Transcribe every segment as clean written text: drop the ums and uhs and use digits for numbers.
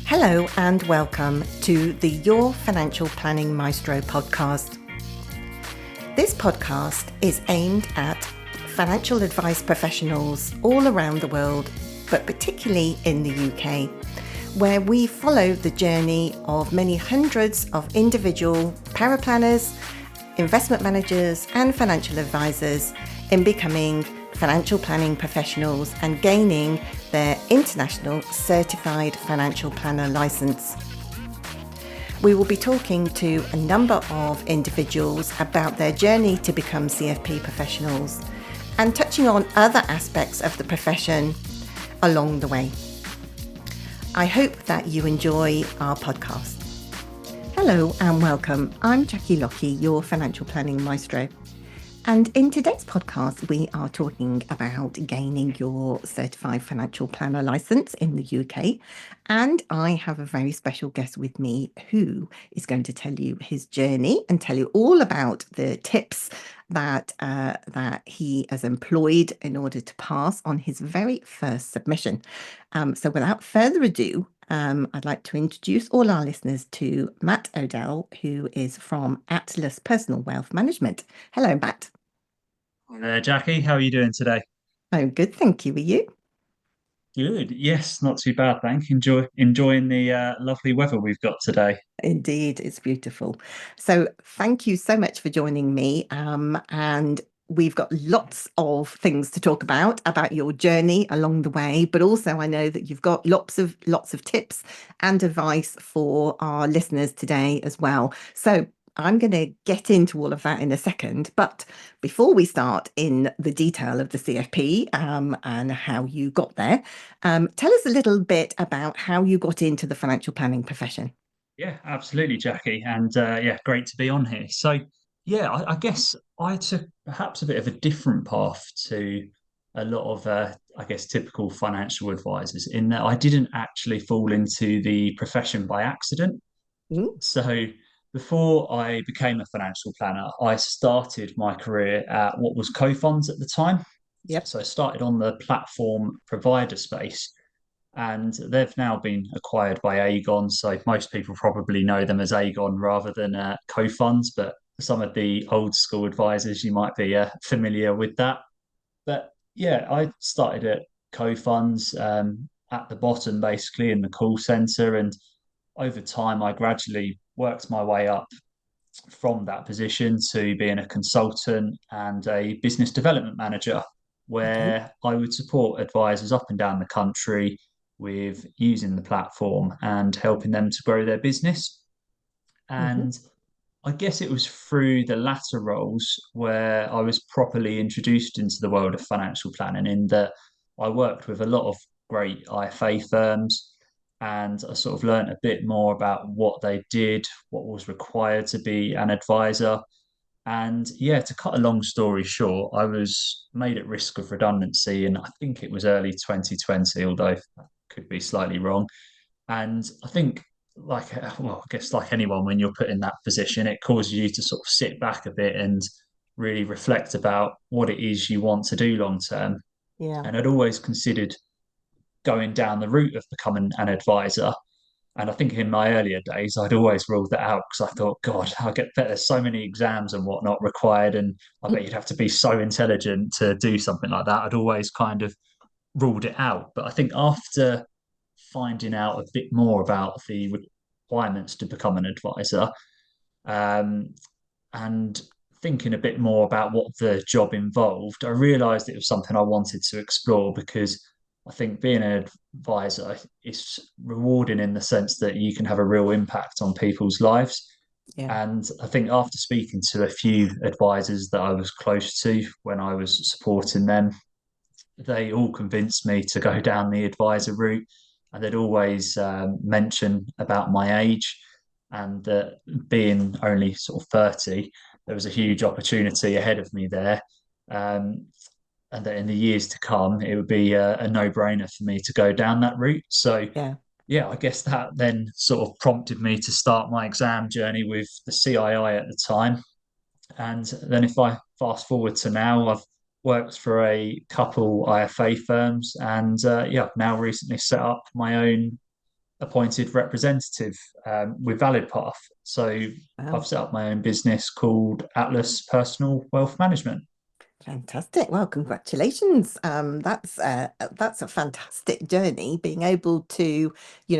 Hello and welcome to the Your Financial Planning Maestro podcast. This podcast is aimed at financial advice professionals all around the world, but particularly in the UK, where we follow the journey of many hundreds of individual paraplanners, investment managers and financial advisors in becoming financial planning professionals and gaining their international certified financial planner license. We will be talking to a number of individuals about their journey to become CFP professionals and touching on other aspects of the profession along the way. I hope that you enjoy our podcast. Hello and welcome. I'm Jackie Lockie, your financial planning maestro. And in today's podcast, we are talking about gaining your certified financial planner license in the UK. And I have a very special guest with me who is going to tell you his journey and tell you all about the tips that he has employed in order to pass on his very first submission. So without further ado, I'd like to introduce all our listeners to Matt Odell, who is from Atlas Personal Wealth Management. Hello, Matt. Hi there, Jackie. How are you doing today? I'm good, thank you. Are you? Good. Yes, not too bad, thank you. Enjoying the lovely weather we've got today. Indeed, it's beautiful. So thank you so much for joining me. And we've got lots of things to talk about your journey along the way, but also I know that you've got lots of tips and advice for our listeners today as well. So I'm going to get into all of that in a second, but before we start in the detail of the CFP and how you got there, tell us a little bit about how you got into the financial planning profession. Yeah, absolutely, Jackie. And yeah, great to be on here. So, yeah, I guess I took perhaps a bit of a different path to a lot of, I guess, typical financial advisors in that I didn't actually fall into the profession by accident. Mm, So before I became a financial planner, I started my career at what was co-funds at the time. yep. So I started on the platform provider space, and they've now been acquired by Aegon. So most people probably know them as Aegon rather than co-funds, but some of the old school advisors, you might be familiar with that. But yeah, I started at co-funds at the bottom, basically in the call center, and over time, I gradually worked my way up from that position to being a consultant and a business development manager, Okay. where I would support advisors up and down the country with using the platform and helping them to grow their business. Hmm. And I guess it was through the latter roles where I was properly introduced into the world of financial planning, in that I worked with a lot of great IFA firms and I sort of learned a bit more about what they did, what was required to be an advisor. And yeah, to cut a long story short, I was made at risk of redundancy, and I think it was early 2020, although that could be slightly wrong. And I think, well, I guess like anyone, when you're put in that position, it causes you to sort of sit back a bit and really reflect about what it is you want to do long term. Yeah. And I'd always considered going down the route of becoming an advisor. And I think in my earlier days, I'd always ruled that out because I thought, God, I get bet there's so many exams and whatnot required, and I bet you'd have to be so intelligent to do something like that. I'd always kind of ruled it out. But I think after finding out a bit more about the requirements to become an advisor, um, and thinking a bit more about what the job involved, I realised it was something I wanted to explore because I think being an advisor is rewarding in the sense that you can have a real impact on people's lives. Yeah. And I think after speaking to a few advisors that I was close to when I was supporting them, they all convinced me to go down the advisor route. And they'd always mention about my age and that being only sort of 30, there was a huge opportunity ahead of me there. Um, and that in the years to come, it would be a no-brainer for me to go down that route. So, Yeah. yeah, I guess that then sort of prompted me to start my exam journey with the CII at the time. And then if I fast forward to now, I've worked for a couple IFA firms, and yeah, I've now recently set up my own appointed representative with ValidPath. So Wow. I've set up my own business called Atlas Personal Wealth Management. Fantastic. Well, congratulations. That's a fantastic journey, being able to,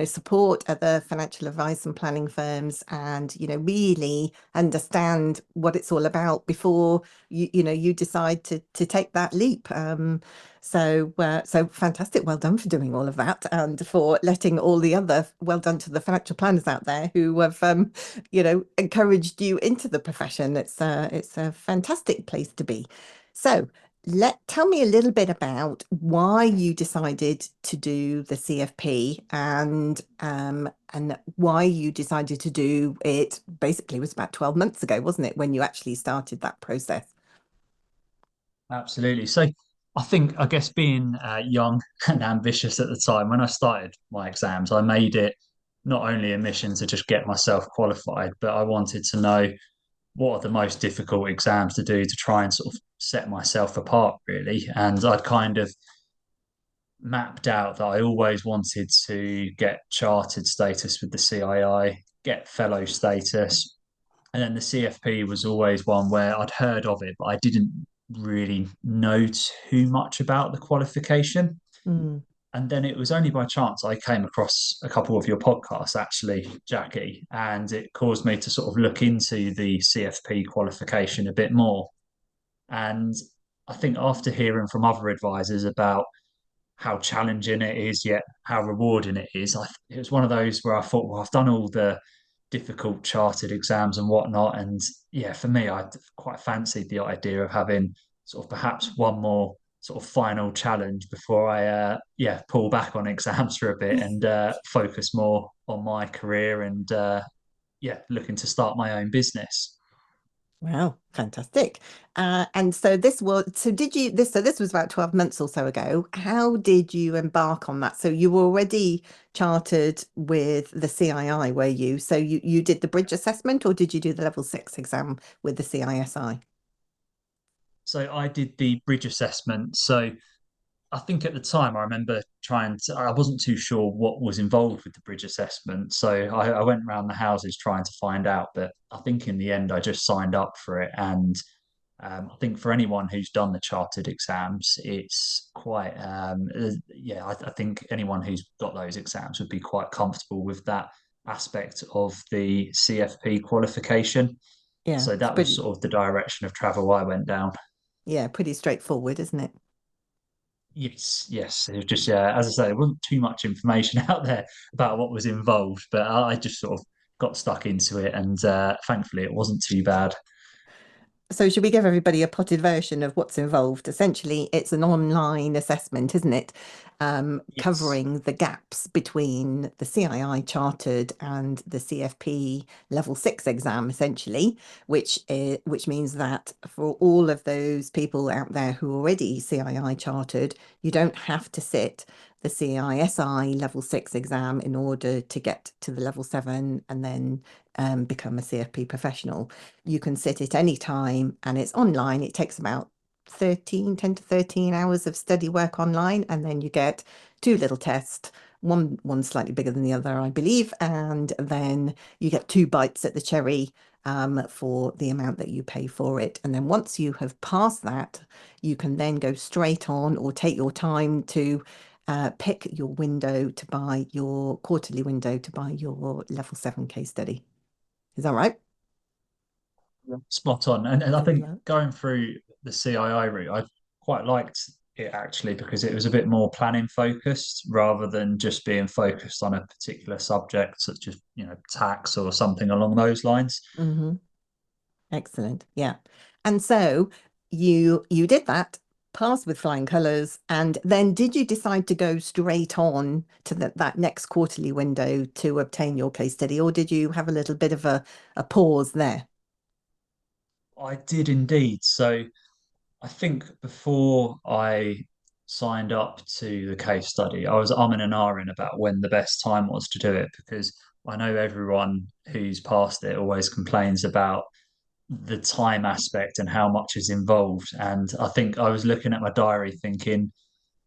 support other financial advice and planning firms and, really understand what it's all about before you decide to take that leap. So fantastic. Well done for doing all of that and for letting all the other, well done to the financial planners out there who have, encouraged you into the profession. It's a fantastic place to be. So tell me a little bit about why you decided to do the CFP and why you decided to do it. Basically, it was about 12 months ago, wasn't it, when you actually started that process? Absolutely. So I guess being young and ambitious at the time, when I started my exams, I made it not only a mission to just get myself qualified, but I wanted to know what are the most difficult exams to do to try and sort of set myself apart, really. And I'd kind of mapped out that I always wanted to get chartered status with the CII, get fellow status, and then the CFP was always one where I'd heard of it, but I didn't really know too much about the qualification. Mm, And then it was only by chance I came across a couple of your podcasts, actually, Jackie, and it caused me to sort of look into the CFP qualification a bit more. And I think after hearing from other advisors about how challenging it is, yet how rewarding it is. It was one of those where I thought, well, I've done all the difficult chartered exams and whatnot, and yeah, for me, I quite fancied the idea of having sort of perhaps one more sort of final challenge before I pull back on exams for a bit and focus more on my career and looking to start my own business. wow, fantastic. And so this was about 12 months or so ago. How did you embark on that? So you were already chartered with the CII, were you? So you did the bridge assessment or did you do the level 6 exam with the CISI? So I did the bridge assessment. So I think at the time I remember I wasn't too sure what was involved with the bridge assessment. So I went around the houses trying to find out. But I think in the end, I just signed up for it. And I think for anyone who's done the chartered exams, it's quite, I think anyone who's got those exams would be quite comfortable with that aspect of the CFP qualification. Yeah, So it's that was pretty, sort of the direction of travel I went down. yeah, pretty straightforward, isn't it? Yes, yes. It was just, yeah, as I say, there wasn't too much information out there about what was involved, but I just sort of got stuck into it, and thankfully, it wasn't too bad. So should we give everybody a potted version of what's involved? Essentially, it's an online assessment, isn't it? Yes, Covering the gaps between the CII chartered and the CFP level 6 exam, essentially, which means that for all of those people out there who are already CII chartered, you don't have to sit the CISI level 6 exam in order to get to the level 7 and then become a CFP professional. You can sit it any time and it's online. It takes about 10 to 13 hours of study work online, and then you get two little tests, one slightly bigger than the other, I believe, and then you get two bites at the cherry for the amount that you pay for it. And then once you have passed that, you can then go straight on or take your time to pick your window to buy your quarterly window to buy your level 7 case study. Is that right? spot on. And I Something think like that. going through the CII route, I quite liked it actually because it was a bit more planning focused rather than just being focused on a particular subject, such as, tax or something along those lines. Hmm. Excellent. Yeah. And so you did that, passed with flying colours, and then did you decide to go straight on to that next quarterly window to obtain your case study, or did you have a little bit of a pause there? I did indeed. So I think before I signed up to the case study, I was umming and ahhing about when the best time was to do it because I know everyone who's passed it always complains about the time aspect and how much is involved. And I think I was looking at my diary thinking,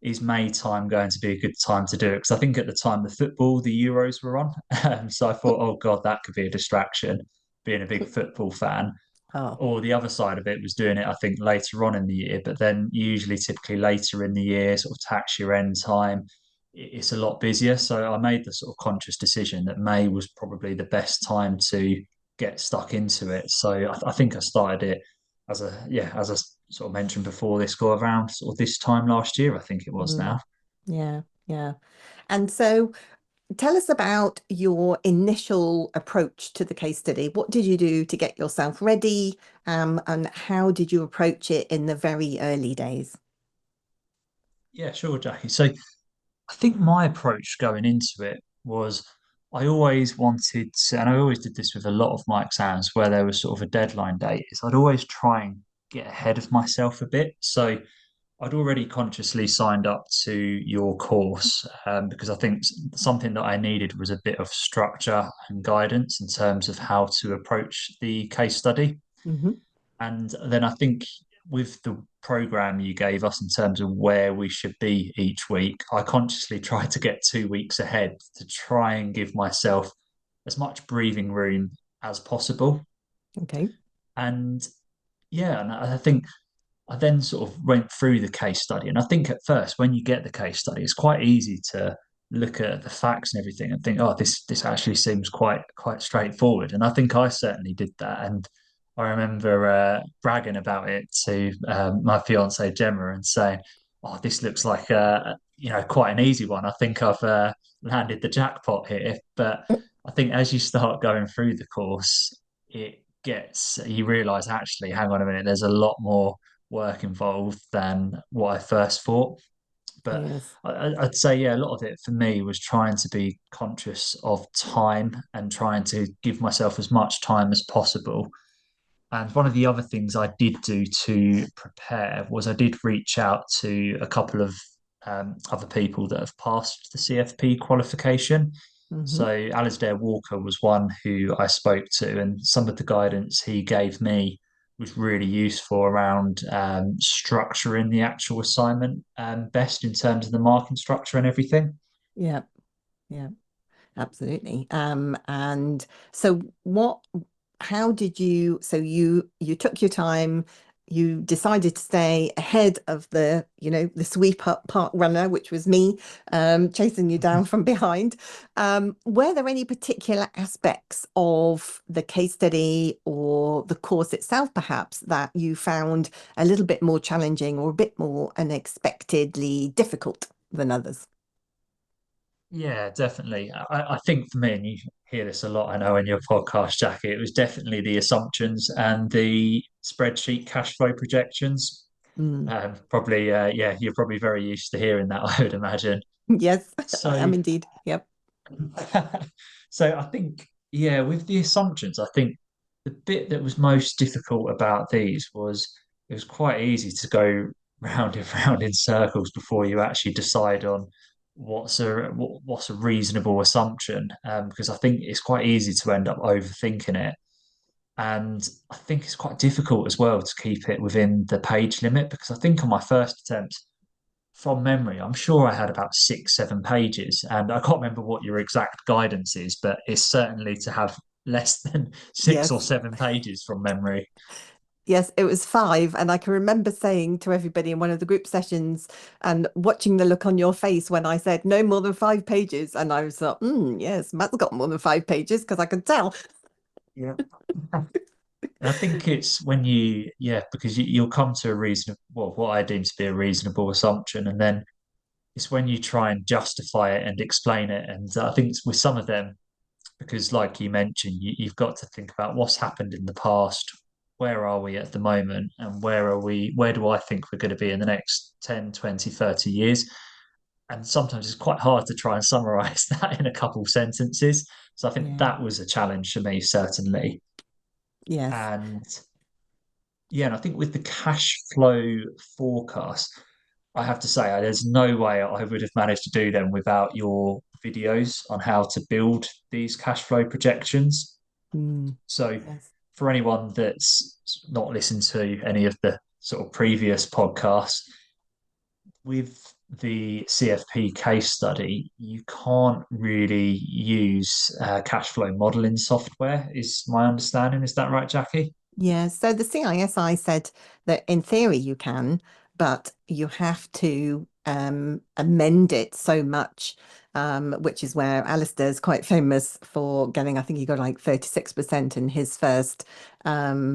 is May time going to be a good time to do it? Because I think at the time the Euros were on. So I thought, oh God, that could be a distraction, being a big football fan. Oh, Or the other side of it was doing it, I think, later on in the year, but then usually typically later in the year, sort of tax year end time, it's a lot busier. So I made the sort of conscious decision that May was probably the best time to get stuck into it. So I think I started it as I sort of mentioned before, this go around sort of this time last year, I think it was mm, now. yeah, yeah. And so tell us about your initial approach to the case study. What did you do to get yourself ready? And how did you approach it in the very early days? Yeah, sure, Jackie. So I think my approach going into it was I always wanted to, and I always did this with a lot of my exams where there was sort of a deadline date, is I'd always try and get ahead of myself a bit. So I'd already consciously signed up to your course because I think something that I needed was a bit of structure and guidance in terms of how to approach the case study. Hmm. And then I think with the program you gave us in terms of where we should be each week, I consciously tried to get 2 weeks ahead to try and give myself as much breathing room as possible. Okay. And yeah, and I think I then sort of went through the case study. And I think at first, when you get the case study, it's quite easy to look at the facts and everything and think, oh, this actually seems quite straightforward. And I think I certainly did that. And I remember bragging about it to my fiance Gemma and saying, "Oh, this looks like quite an easy one. I think I've landed the jackpot here." But I think as you start going through the course, it gets you realise actually, hang on a minute, there's a lot more work involved than what I first thought. But Yes. I'd say, yeah, a lot of it for me was trying to be conscious of time and trying to give myself as much time as possible. And one of the other things I did do to prepare was I did reach out to a couple of other people that have passed the CFP qualification. Hmm. So Alasdair Walker was one who I spoke to, and some of the guidance he gave me was really useful around structuring the actual assignment best in terms of the marking structure and everything. Yeah. Yeah. Absolutely. And so how did you, so you took your time, you decided to stay ahead of the sweep up park runner, which was me, chasing you down from behind. Were there any particular aspects of the case study or the course itself, perhaps, that you found a little bit more challenging or a bit more unexpectedly difficult than others? Yeah, definitely. I think for me, and you hear this a lot, I know in your podcast, Jackie, it was definitely the assumptions and the spreadsheet cash flow projections. Mm. Probably, yeah, you're probably very used to hearing that, I would imagine. Yes, I So, am indeed. Yep. so I think, yeah, with the assumptions, I think the bit that was most difficult about these was it was quite easy to go round and round in circles before you actually decide on what's a reasonable assumption. Because I think it's quite easy to end up overthinking it. And I think it's quite difficult as well to keep it within the page limit because I think on my first attempt, from memory, I'm sure I had about 6, 7 pages, and I can't remember what your exact guidance is, but it's certainly to have less than six or Yes. seven pages from memory. Yes, it was five. And I can remember saying to everybody in one of the group sessions and watching the look on your face when I said no more than 5 pages. And I was like, yes, Matt's got more than 5 pages because I could tell. Yeah. And I think it's when yeah, because you'll come to a reasonable, well, what I deem to be a reasonable assumption, and then it's when you try and justify it and explain it. And I think it's with some of them, because like you mentioned, you've got to think about what's happened in the past, where are we at the moment, and where do I think we're going to be in the next 10, 20, 30 years. And sometimes it's quite hard to try and summarize that in a couple sentences. So I think Yeah. that was a challenge for me, certainly. Yes. And yeah, and I think with the cash flow forecast, I have to say, there's no way I would have managed to do them without your videos on how to build these cash flow projections. Mm, So, yes. for anyone that's not listened to any of the sort of previous podcasts, with the CFP case study, you can't really use cash flow modeling software, is my understanding. Is that right, Jackie? Yeah, so the CISI said that in theory you can, but you have to amend it so much, which is where Alistair's quite famous for getting, I think he got like 36% in his first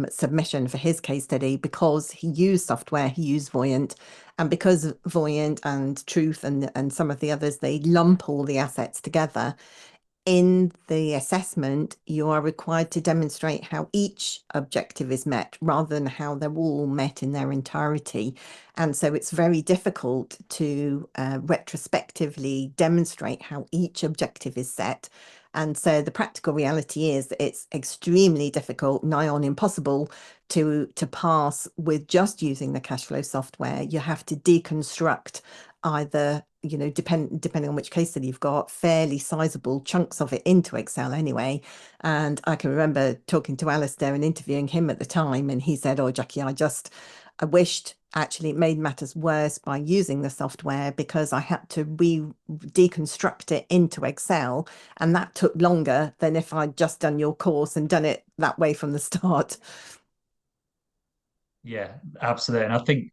submission for his case study because he used software, he used Voyant, and because Voyant and Truth and some of the others, they lump all the assets together in the assessment, you are required to demonstrate how each objective is met rather than how they're all met in their entirety. And so it's very difficult to retrospectively demonstrate how each objective is set. And so the practical reality is that it's extremely difficult, nigh on impossible, to pass with just using the cash flow software. You have to deconstruct either, depending on which case study you've got, fairly sizable chunks of it into Excel anyway. And I can remember talking to Alistair and interviewing him at the time, and he said, "Oh, Jackie, I wished actually it made matters worse by using the software because I had to deconstruct it into Excel, and that took longer than if I'd just done your course and done it that way from the start." Yeah, absolutely. And I think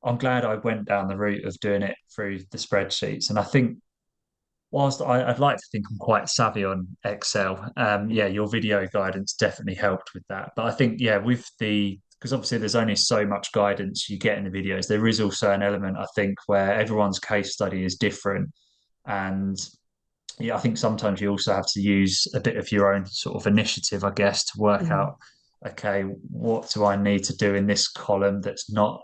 I'm glad I went down the route of doing it through the spreadsheets. And I think whilst I'd like to think I'm quite savvy on Excel, yeah, your video guidance definitely helped with that. But I think, yeah, because obviously there's only so much guidance you get in the videos, there is also an element, I think, where everyone's case study is different. And yeah, I think sometimes you also have to use a bit of your own sort of initiative, I guess, to work Mm, out, okay, what do I need to do in this column that's not,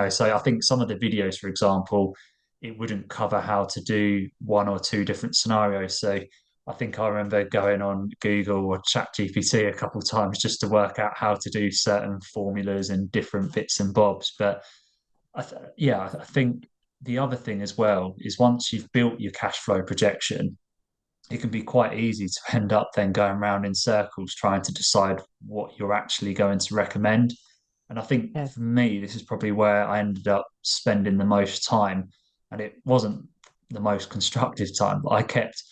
so I think some of the videos, for example, it wouldn't cover how to do one or two different scenarios. So I think I remember going on Google or ChatGPT a couple of times just to work out how to do certain formulas and different bits and bobs. But I think the other thing as well is once you've built your cash flow projection, it can be quite easy to end up then going around in circles trying to decide what you're actually going to recommend. And I think yes. for me, this is probably where I ended up spending the most time. And it wasn't the most constructive time, but I kept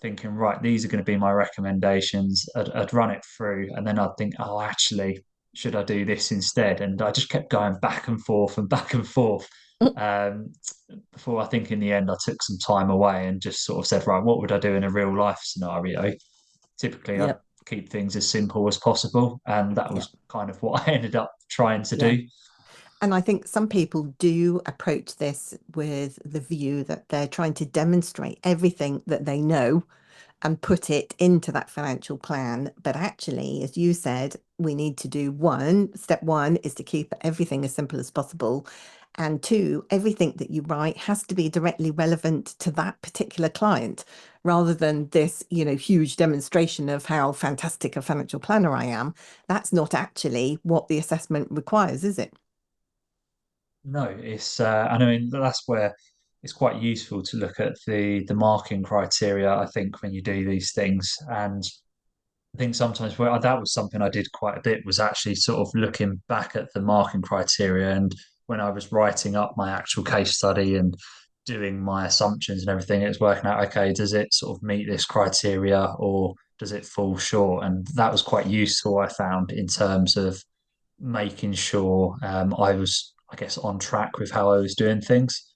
thinking, right, these are going to be my recommendations. I'd run it through, and then I'd think, oh, actually, should I do this instead? And I just kept going back and forth and back and forth. Um, Before I think in the end, I took some time away and just sort of said, right, what would I do in a real life scenario? Typically, I'd Yep. keep things as simple as possible. And that Yep. was kind of what I ended up trying to Yeah. do. And I think some people do approach this with the view that they're trying to demonstrate everything that they know and put it into that financial plan. But actually, as you said, we need to do step one is to keep everything as simple as possible. And two, everything that you write has to be directly relevant to that particular client rather than this, huge demonstration of how fantastic a financial planner I am. That's not actually what the assessment requires, is it? No, and I mean, that's where it's quite useful to look at the marking criteria, I think, when you do these things. And I think sometimes where that was something I did quite a bit was actually sort of looking back at the marking criteria and when I was writing up my actual case study and doing my assumptions and everything, it was working out, okay, does it sort of meet this criteria or does it fall short? And that was quite useful, I found, in terms of making sure I was, I guess, on track with how I was doing things.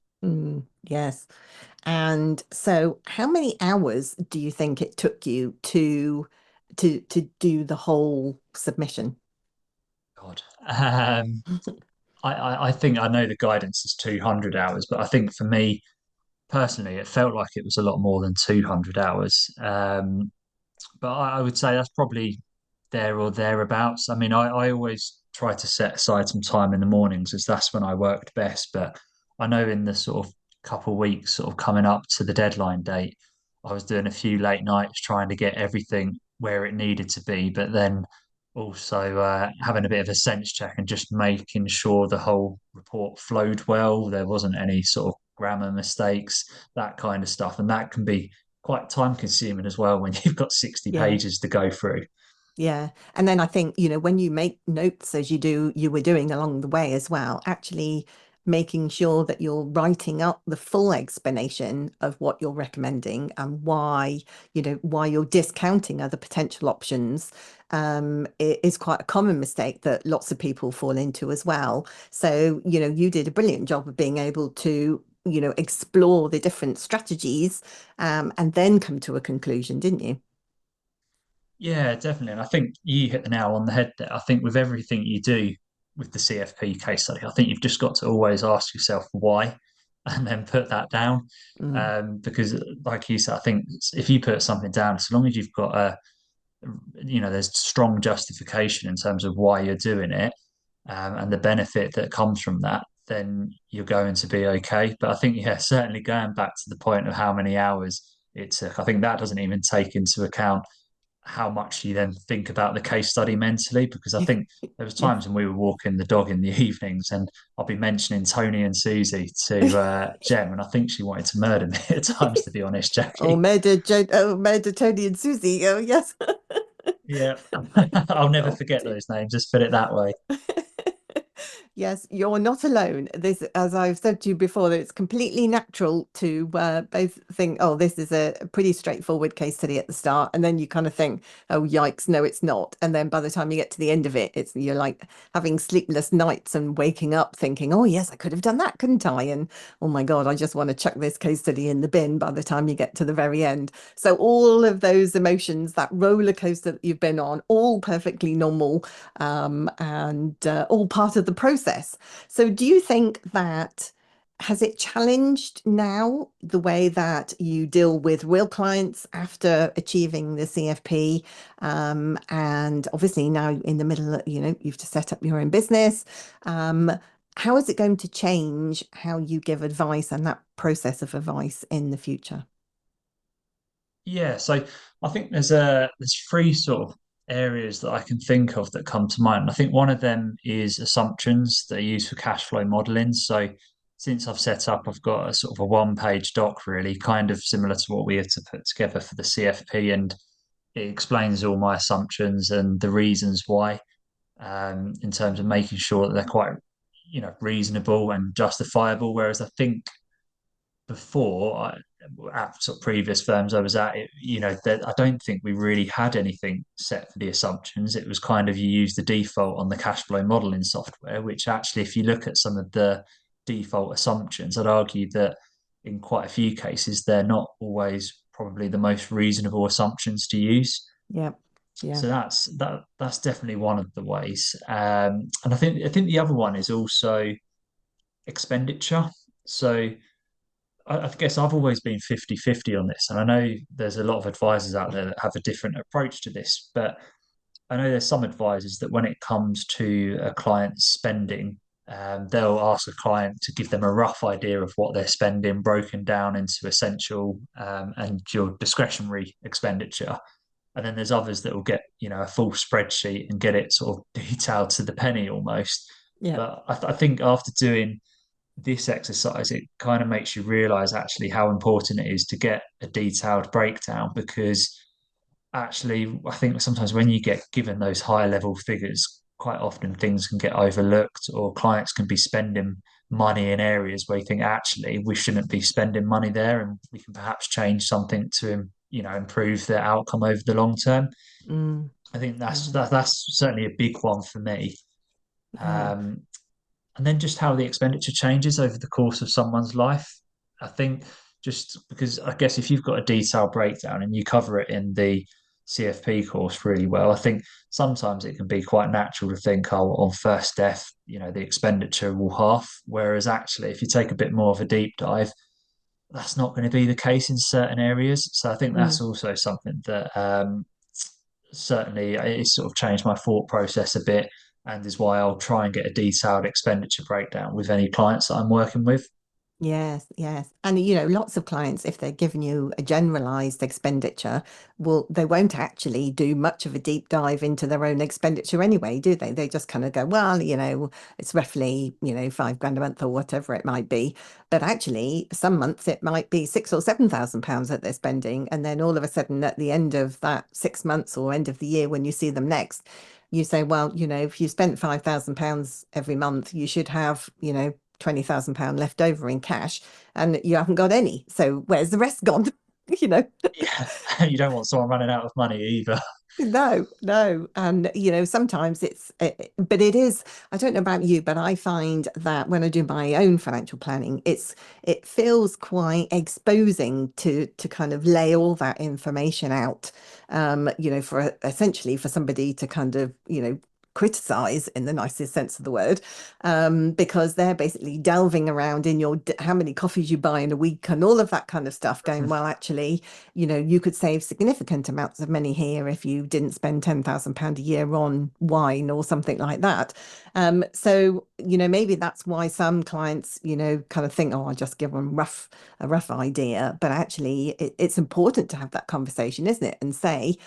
Yes. And so how many hours do you think it took you to do the whole submission? God. I think I know the guidance is 200 hours, but I think for me, personally, it felt like it was a lot more than 200 hours. But I would say that's probably there or thereabouts. I mean, I always try to set aside some time in the mornings as that's when I worked best. But I know in the sort of couple of weeks sort of coming up to the deadline date, I was doing a few late nights trying to get everything where it needed to be, but then also having a bit of a sense check and just making sure the whole report flowed well. There wasn't any sort of grammar mistakes, that kind of stuff. And that can be quite time consuming as well when you've got 60 Yeah. pages to go through. Yeah. And then I think, when you make notes as you were doing along the way as well, actually, making sure that you're writing up the full explanation of what you're recommending and why, why you're discounting other potential options, it is quite a common mistake that lots of people fall into as well. So, you did a brilliant job of being able to, explore the different strategies, and then come to a conclusion, didn't you? Yeah, definitely. And I think you hit the nail on the head there. I think with everything you do with the CFP case study, I think you've just got to always ask yourself why and then put that down. Mm. Because, like you said, I think if you put something down, as long as you've got there's strong justification in terms of why you're doing it, and the benefit that comes from that, then you're going to be okay. But I think, yeah, certainly going back to the point of how many hours it took, I think that doesn't even take into account how much you then think about the case study mentally. Because I think there was Yeah. times when we were walking the dog in the evenings, and I'll be mentioning Tony and Susie to Jem, and I think she wanted to murder me at times, to be honest, Oh, Jackie. murder Tony and Susie. Oh, yes. Yeah, I'll never Oh, forget dear. those names. Just put it that way. Yes, you're not alone. This, as I've said to you before, that it's completely natural to both think, oh, this is a pretty straightforward case study at the start, and then you kind of think, oh, yikes, no, it's not. And then by the time you get to the end of it, you're like having sleepless nights and waking up thinking, oh, yes, I could have done that, couldn't I? And oh my God, I just want to chuck this case study in the bin by the time you get to the very end. So all of those emotions, that roller coaster that you've been on, all perfectly normal, and all part of the process. So, do you think that has it challenged now the way that you deal with real clients after achieving the CFP? And obviously now in the middle, you've just set up your own business. Um, how is it going to change how you give advice and that process of advice in the future? Yeah, so I think there's three sort of areas that I can think of that come to mind. I think one of them is assumptions that are used for cash flow modeling. So since I've set up, I've got a sort of a one-page doc, really, kind of similar to what we had to put together for the CFP, and it explains all my assumptions and the reasons why, in terms of making sure that they're quite, reasonable and justifiable. Whereas I think before at sort of previous firms I was at, that I don't think we really had anything set for the assumptions. It was kind of you use the default on the cash flow modeling software, which actually, if you look at some of the default assumptions, I'd argue that in quite a few cases they're not always probably the most reasonable assumptions to use. Yeah, yeah, So that's definitely one of the ways. And I think the other one is also expenditure. So I guess I've always been 50-50 on this. And I know there's a lot of advisors out there that have a different approach to this, but I know there's some advisors that when it comes to a client's spending, they'll ask a client to give them a rough idea of what they're spending, broken down into essential, and your discretionary expenditure. And then there's others that will get, a full spreadsheet and get it sort of detailed to the penny almost. yeah. But I think after doing this exercise, it kind of makes you realize actually how important it is to get a detailed breakdown, because actually, I think sometimes when you get given those higher level figures, quite often things can get overlooked, or clients can be spending money in areas where you think actually we shouldn't be spending money there, and we can perhaps change something to improve their outcome over the long term. Mm, I think that's yeah, that's certainly a big one for me. yeah. Um, and then just how the expenditure changes over the course of someone's life. I think just because I guess if you've got a detailed breakdown and you cover it in the CFP course really well, I think sometimes it can be quite natural to think, oh, on first death, the expenditure will half. Whereas actually, if you take a bit more of a deep dive, that's not going to be the case in certain areas. So I think that's Mm. also something that certainly it's sort of changed my thought process a bit, and is why I'll try and get a detailed expenditure breakdown with any clients that I'm working with. Yes, yes. And lots of clients, if they're giving you a generalized expenditure, they won't actually do much of a deep dive into their own expenditure anyway, do they? They just kind of go, well, it's roughly, 5 grand a month or whatever it might be. But actually, some months it might be £6,000 or £7,000 that they're spending. And then all of a sudden, at the end of that 6 months or end of the year, when you see them next, you say, well, if you spent £5,000 every month, you should have, £20,000 left over in cash and you haven't got any. So where's the rest gone? You know? Yeah, you don't want someone running out of money either. No, no. And, sometimes but it is, I don't know about you, but I find that when I do my own financial planning, it feels quite exposing to kind of lay all that information out, for essentially for somebody to kind of, criticize in the nicest sense of the word, because they're basically delving around in how many coffees you buy in a week and all of that kind of stuff, going, well, actually, you could save significant amounts of money here if you didn't spend £10,000 a year on wine or something like that. So, maybe that's why some clients, kind of think, oh, I'll just give them a rough idea. But actually, it's important to have that conversation, isn't it? And say,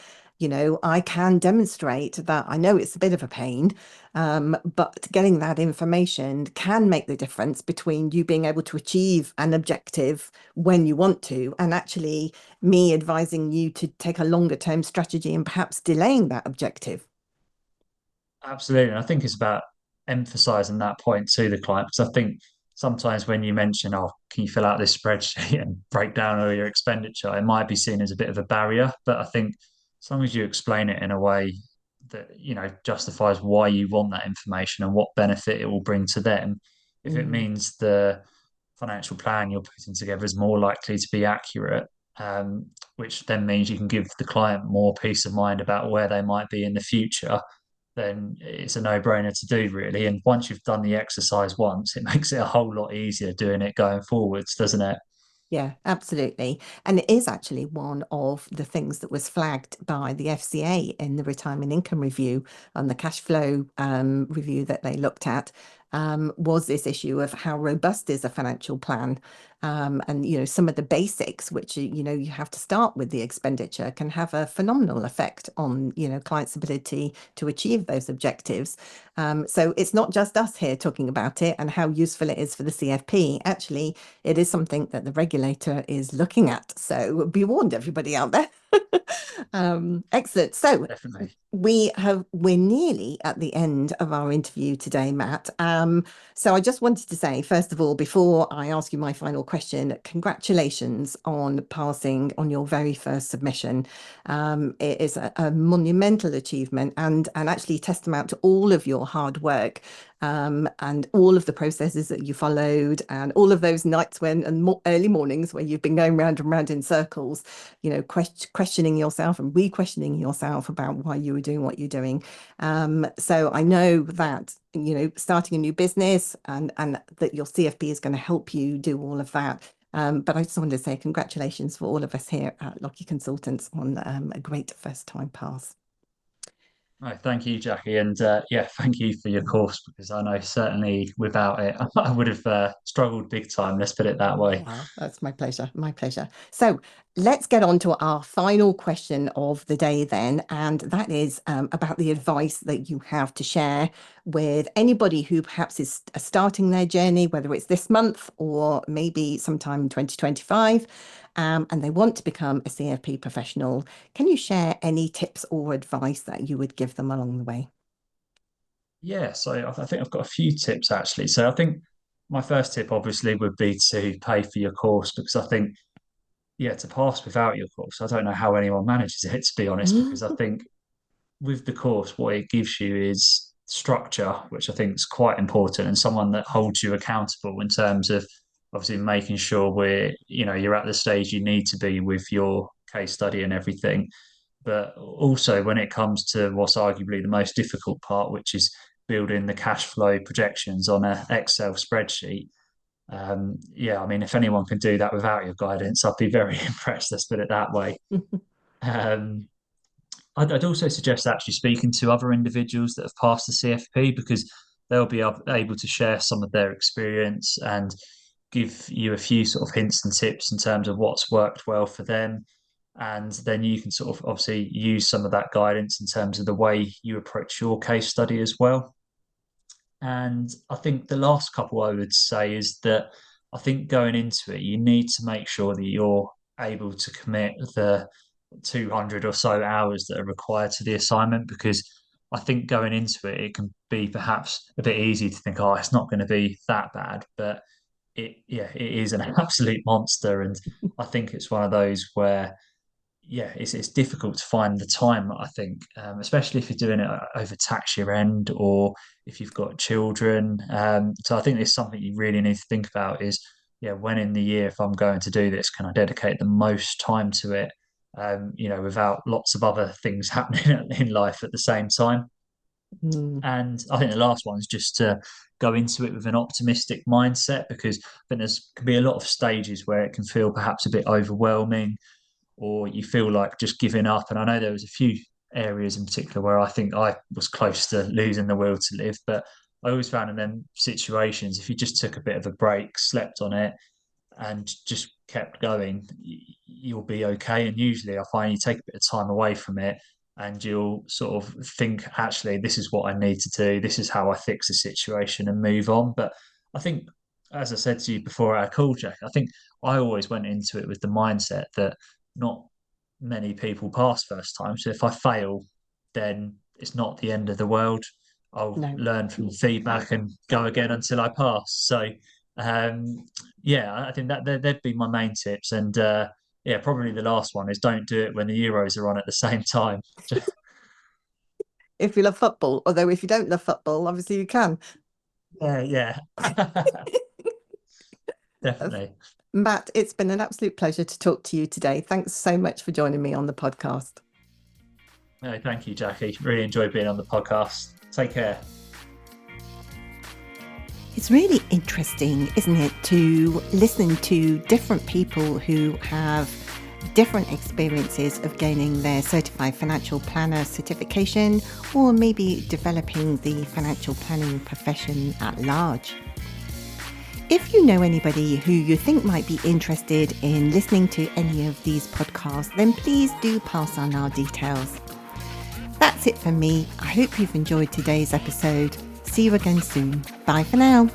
I can demonstrate that I know it's a bit of a pain, but getting that information can make the difference between you being able to achieve an objective when you want to, and actually me advising you to take a longer term strategy and perhaps delaying that objective. Absolutely. And I think it's about emphasizing that point to the client because I think sometimes when you mention, oh, can you fill out this spreadsheet and break down all your expenditure, it might be seen as a bit of a barrier. But I think as long as you explain it in a way that, justifies why you want that information and what benefit it will bring to them, if it Mm, means the financial plan you're putting together is more likely to be accurate, which then means you can give the client more peace of mind about where they might be in the future, then it's a no-brainer to do, really. And once you've done the exercise once, it makes it a whole lot easier doing it going forwards, doesn't it? yeah, absolutely. And it is actually one of the things that was flagged by the FCA in the retirement income review and the cash flow review that they looked at, was this issue of how robust is a financial plan. And, some of the basics, which, you have to start with the expenditure, can have a phenomenal effect on, clients' ability to achieve those objectives. So it's not just us here talking about it and how useful it is for the CFP. Actually, it is something that the regulator is looking at. So be warned, everybody out there. Excellent. So Definitely. we're nearly at the end of our interview today, Matt. So I just wanted to say, first of all, before I ask you my final question, congratulations on passing on your very first submission. It is a monumental achievement and actually testament to all of your hard work, and all of the processes that you followed and all of those nights early mornings where you've been going round and round in circles, questioning yourself and re-questioning yourself about why you were doing what you're doing. So I know that, starting a new business and that your CFP is going to help you do all of that. But I just wanted to say congratulations for all of us here at Lockie Consultants on a great first time pass. Oh, thank you, Jackie. And yeah, thank you for your course because I know certainly without it, I would have struggled big time. Let's put it that way. Oh, that's my pleasure. My pleasure. So let's get on to our final question of the day then. And that is about the advice that you have to share with anybody who perhaps is starting their journey, whether it's this month or maybe sometime in 2025, and they want to become a CFP professional. Can you share any tips or advice that you would give them along the way? Yeah, so I think I've got a few tips actually. So I think my first tip obviously would be to pay for your course because I think, yeah, to pass without your course, I don't know how anyone manages it, to be honest, because I think with the course, what it gives you is structure, which I think is quite important, and someone that holds you accountable in terms of obviously making sure you're at the stage you need to be with your case study and everything. But also when it comes to what's arguably the most difficult part, which is building the cash flow projections on an Excel spreadsheet. Yeah, I mean, if anyone can do that without your guidance, I'd be very impressed. Let's put it that way. Um, I'd also suggest actually speaking to other individuals that have passed the CFP because they'll be able to share some of their experience and give you a few sort of hints and tips in terms of what's worked well for them. And then you can sort of obviously use some of that guidance in terms of the way you approach your case study as well. And I think the last couple I would say is that I think going into it, you need to make sure that you're able to commit the 200 or so hours that are required to the assignment because I think going into it, it can be perhaps a bit easy to think, oh, it's not going to be that bad, but it is an absolute monster, and I think it's one of those where it's difficult to find the time, I think, especially if you're doing it over tax year end or if you've got children. So I think it's something you really need to think about is, when in the year, if I'm going to do this, can I dedicate the most time to it, without lots of other things happening in life at the same time. Mm, And I think the last one is just to go into it with an optimistic mindset, because I think there's can be a lot of stages where it can feel perhaps a bit overwhelming, or you feel like just giving up. And I know there was a few areas in particular where I think I was close to losing the will to live, but I always found in them situations, if you just took a bit of a break, slept on it, and just kept going, you'll be okay. And usually, I find you take a bit of time away from it, and you'll sort of think, actually, this is what I need to do. This is how I fix the situation and move on. But I think, as I said to you before our call, Jack, I think I always went into it with the mindset that not many people pass first time. So if I fail, then it's not the end of the world. I'll no. learn from the feedback and go again until I pass. So um, I think that they'd be my main tips. And probably the last one is don't do it when the Euros are on at the same time. If you love football, although if you don't love football, obviously you can. Yeah, Uh, definitely. Matt, it's been an absolute pleasure to talk to you today. Thanks so much for joining me on the podcast. No, thank you, Jackie. Really enjoyed being on the podcast. Take care. It's really interesting, isn't it, to listen to different people who have different experiences of gaining their Certified Financial Planner certification, or maybe developing the financial planning profession at large. If you know anybody who you think might be interested in listening to any of these podcasts, then please do pass on our details. That's it for me. I hope you've enjoyed today's episode. See you again soon. Bye for now.